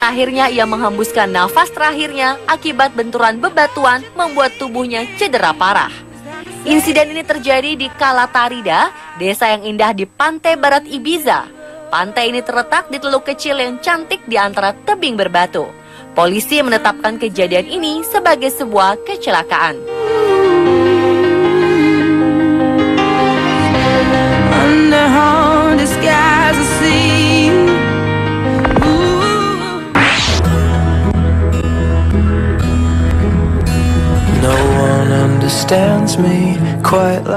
akhirnya ia menghembuskan nafas terakhirnya akibat benturan bebatuan membuat tubuhnya cedera parah. Insiden ini terjadi di Calatarida, desa yang indah di pantai barat Ibiza. Pantai ini terletak di teluk kecil yang cantik di antara tebing berbatu. Polisi menetapkan kejadian ini sebagai sebuah kecelakaan.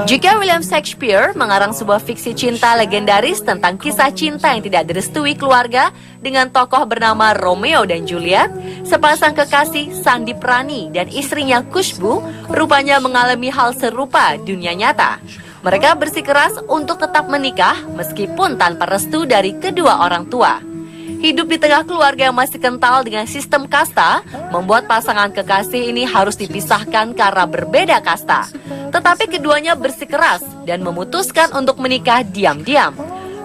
Jika William Shakespeare mengarang sebuah fiksi cinta legendaris tentang kisah cinta yang tidak direstui keluarga dengan tokoh bernama Romeo dan Juliet, sepasang kekasih Sandeep Rani dan istrinya Khushbu rupanya mengalami hal serupa dunia nyata. Mereka bersikeras untuk tetap menikah meskipun tanpa restu dari kedua orang tua. Hidup di tengah keluarga yang masih kental dengan sistem kasta membuat pasangan kekasih ini harus dipisahkan karena berbeda kasta. Tetapi keduanya bersikeras dan memutuskan untuk menikah diam-diam.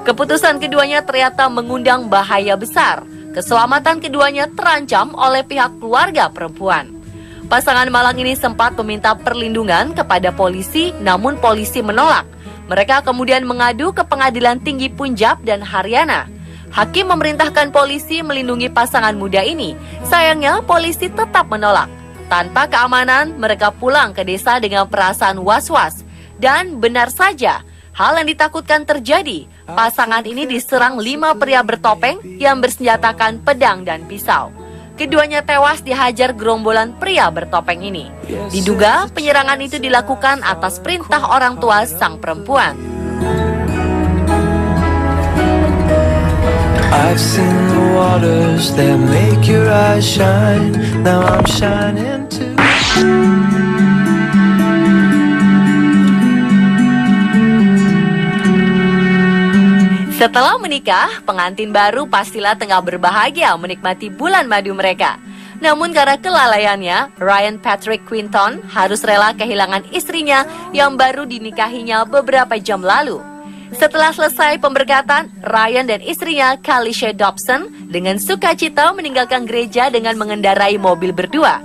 Keputusan keduanya ternyata mengundang bahaya besar. Keselamatan keduanya terancam oleh pihak keluarga perempuan. Pasangan malang ini sempat meminta perlindungan kepada polisi, namun polisi menolak. Mereka kemudian mengadu ke Pengadilan Tinggi Punjab dan Haryana. Hakim memerintahkan polisi melindungi pasangan muda ini. Sayangnya polisi tetap menolak. Tanpa keamanan, mereka pulang ke desa dengan perasaan was-was. Dan benar saja, hal yang ditakutkan terjadi. Pasangan ini diserang 5 pria bertopeng yang bersenjatakan pedang dan pisau. Keduanya tewas dihajar gerombolan pria bertopeng ini. Diduga penyerangan itu dilakukan atas perintah orang tua sang perempuan. I've seen the waters that make your eyes shine. Now I'm shining too. Setelah menikah, pengantin baru pastilah tengah berbahagia menikmati bulan madu mereka. Namun karena kelalaiannya, Ryan Patrick Quinton harus rela kehilangan istrinya yang baru dinikahinya beberapa jam lalu. Setelah selesai pemberkatan, Ryan dan istrinya Kalisha Dobson dengan sukacita meninggalkan gereja dengan mengendarai mobil berdua.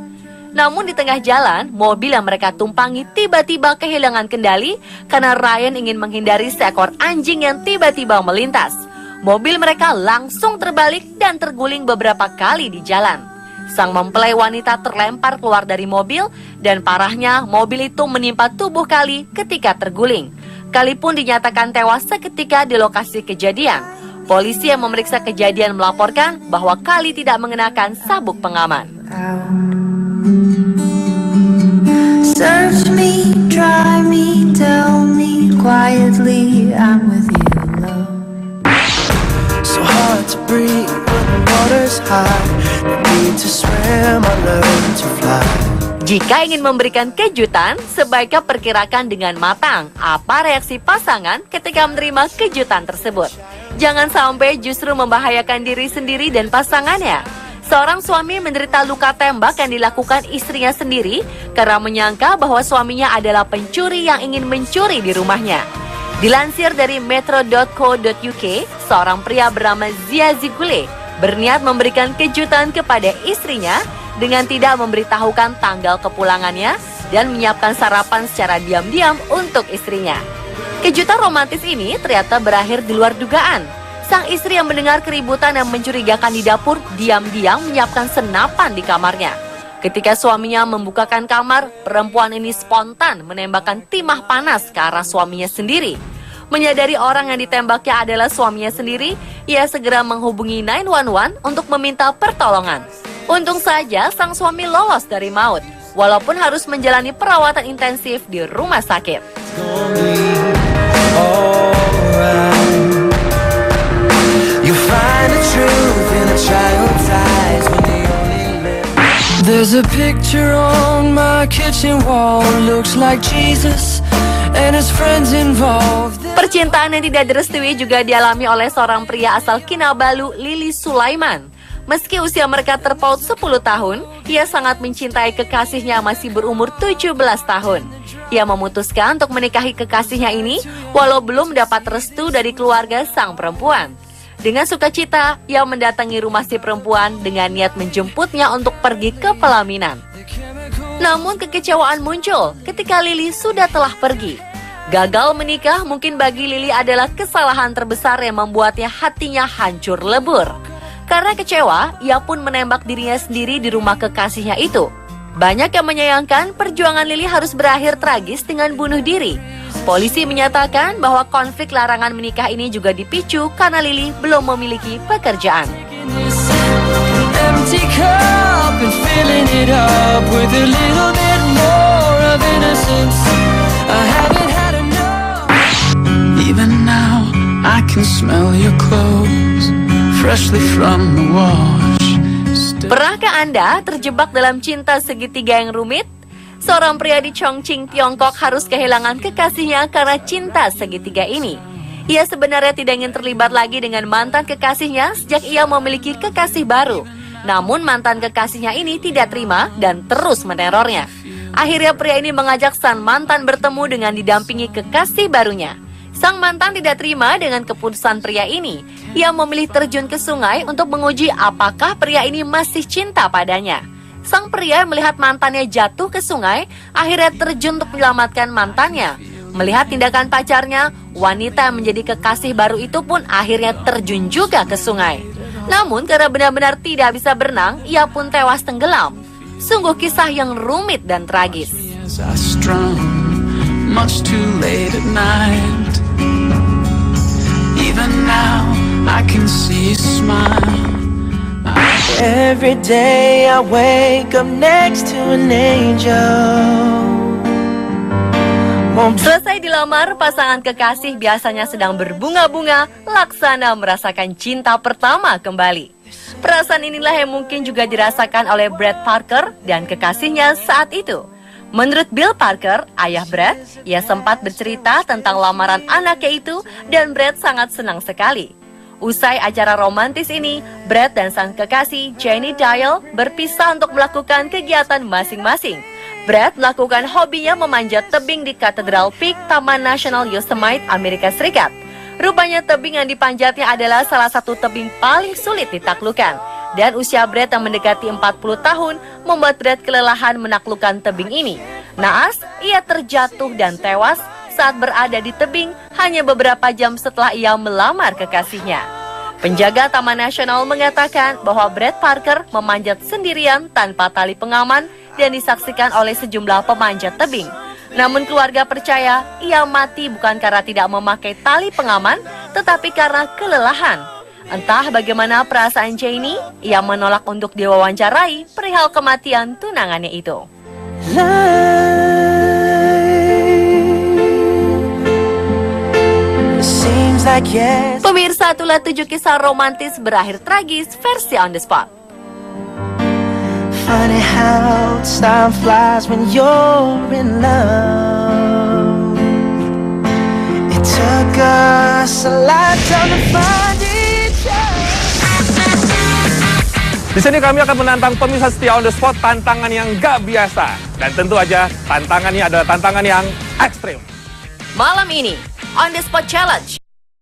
Namun di tengah jalan, mobil yang mereka tumpangi tiba-tiba kehilangan kendali karena Ryan ingin menghindari seekor anjing yang tiba-tiba melintas. Mobil mereka langsung terbalik dan terguling beberapa kali di jalan. Sang mempelai wanita terlempar keluar dari mobil dan parahnya mobil itu menimpa tubuh Kali ketika terguling. Kali pun dinyatakan tewas seketika di lokasi kejadian. Polisi yang memeriksa kejadian melaporkan bahwa Kali tidak mengenakan sabuk pengaman. Search me, try me, tell me quietly I'm with you, love. So hard to breathe when the water's high. No need to swim, I learn to fly. Jika ingin memberikan kejutan, sebaiknya perkirakan dengan matang apa reaksi pasangan ketika menerima kejutan tersebut. Jangan sampai justru membahayakan diri sendiri dan pasangannya. Seorang suami menderita luka tembak yang dilakukan istrinya sendiri karena menyangka bahwa suaminya adalah pencuri yang ingin mencuri di rumahnya. Dilansir dari metro.co.uk, seorang pria bernama Zia Zigule berniat memberikan kejutan kepada istrinya dengan tidak memberitahukan tanggal kepulangannya dan menyiapkan sarapan secara diam-diam untuk istrinya. Kejutan romantis ini ternyata berakhir di luar dugaan. Sang istri yang mendengar keributan yang mencurigakan di dapur diam-diam menyiapkan senapan di kamarnya. Ketika suaminya membukakan kamar, perempuan ini spontan menembakkan timah panas ke arah suaminya sendiri. Menyadari orang yang ditembaknya adalah suaminya sendiri, ia segera menghubungi 911 untuk meminta pertolongan. Untung saja sang suami lolos dari maut, walaupun harus menjalani perawatan intensif di rumah sakit. There's a picture on my kitchen wall, looks like Jesus and his friends involved. Percintaan yang tidak direstui juga dialami oleh seorang pria asal Kinabalu, Lili Sulaiman. Meski usia mereka terpaut 10 tahun, ia sangat mencintai kekasihnya masih berumur 17 tahun. Ia memutuskan untuk menikahi kekasihnya ini walau belum dapat restu dari keluarga sang perempuan. Dengan sukacita, ia mendatangi rumah si perempuan dengan niat menjemputnya untuk pergi ke pelaminan. Namun kekecewaan muncul ketika Lily telah pergi. Gagal menikah mungkin bagi Lily adalah kesalahan terbesar yang membuatnya hatinya hancur lebur. Karena kecewa, ia pun menembak dirinya sendiri di rumah kekasihnya itu. Banyak yang menyayangkan perjuangan Lily harus berakhir tragis dengan bunuh diri. Polisi menyatakan bahwa konflik larangan menikah ini juga dipicu karena Lily belum memiliki pekerjaan. Even now, I can smell your clothes, freshly from the wash. Pernahkah Anda terjebak dalam cinta segitiga yang rumit? Seorang pria di Chongqing, Tiongkok harus kehilangan kekasihnya karena cinta segitiga ini. Ia sebenarnya tidak ingin terlibat lagi dengan mantan kekasihnya sejak ia memiliki kekasih baru. Namun mantan kekasihnya ini tidak terima dan terus menerornya. Akhirnya pria ini mengajak sang mantan bertemu dengan didampingi kekasih barunya. Sang mantan tidak terima dengan keputusan pria ini. Ia memilih terjun ke sungai untuk menguji apakah pria ini masih cinta padanya. Sang pria melihat mantannya jatuh ke sungai, akhirnya terjun untuk menyelamatkan mantannya. Melihat tindakan pacarnya, wanita yang menjadi kekasih baru itu pun akhirnya terjun juga ke sungai. Namun karena benar-benar tidak bisa berenang, ia pun tewas tenggelam. Sungguh kisah yang rumit dan tragis. Every day I wake up next to an angel. Selesai dilamar, pasangan kekasih biasanya sedang berbunga-bunga, laksana merasakan cinta pertama kembali. Perasaan inilah yang mungkin juga dirasakan oleh Brad Parker dan kekasihnya saat itu. Menurut Bill Parker, ayah Brad, ia sempat bercerita tentang lamaran anaknya itu dan Brad sangat senang sekali. Usai acara romantis ini, Brad dan sang kekasih, Jenny Dial, berpisah untuk melakukan kegiatan masing-masing. Brad melakukan hobinya memanjat tebing di Katedral Peak, Taman Nasional Yosemite, Amerika Serikat. Rupanya tebing yang dipanjatnya adalah salah satu tebing paling sulit ditaklukkan. Dan usia Brad yang mendekati 40 tahun membuat Brad kelelahan menaklukkan tebing ini. Naas, ia terjatuh dan tewas saat berada di tebing hanya beberapa jam setelah ia melamar kekasihnya. Penjaga Taman Nasional mengatakan bahwa Brad Parker memanjat sendirian tanpa tali pengaman dan disaksikan oleh sejumlah pemanjat tebing. Namun keluarga percaya ia mati bukan karena tidak memakai tali pengaman, tetapi karena kelelahan. Entah bagaimana perasaan Jenny, ia menolak untuk diwawancarai perihal kematian tunangannya itu. Pemirsa, itulah 7 kisah romantis berakhir tragis versi On The Spot. Funny how time flies when you're in love. It took us a lifetime to find each other. Di sini kami akan menantang pemirsa setia On The Spot tantangan yang gak biasa. Dan tentu aja tantangannya adalah tantangan yang ekstrim. Malam ini, On The Spot Challenge.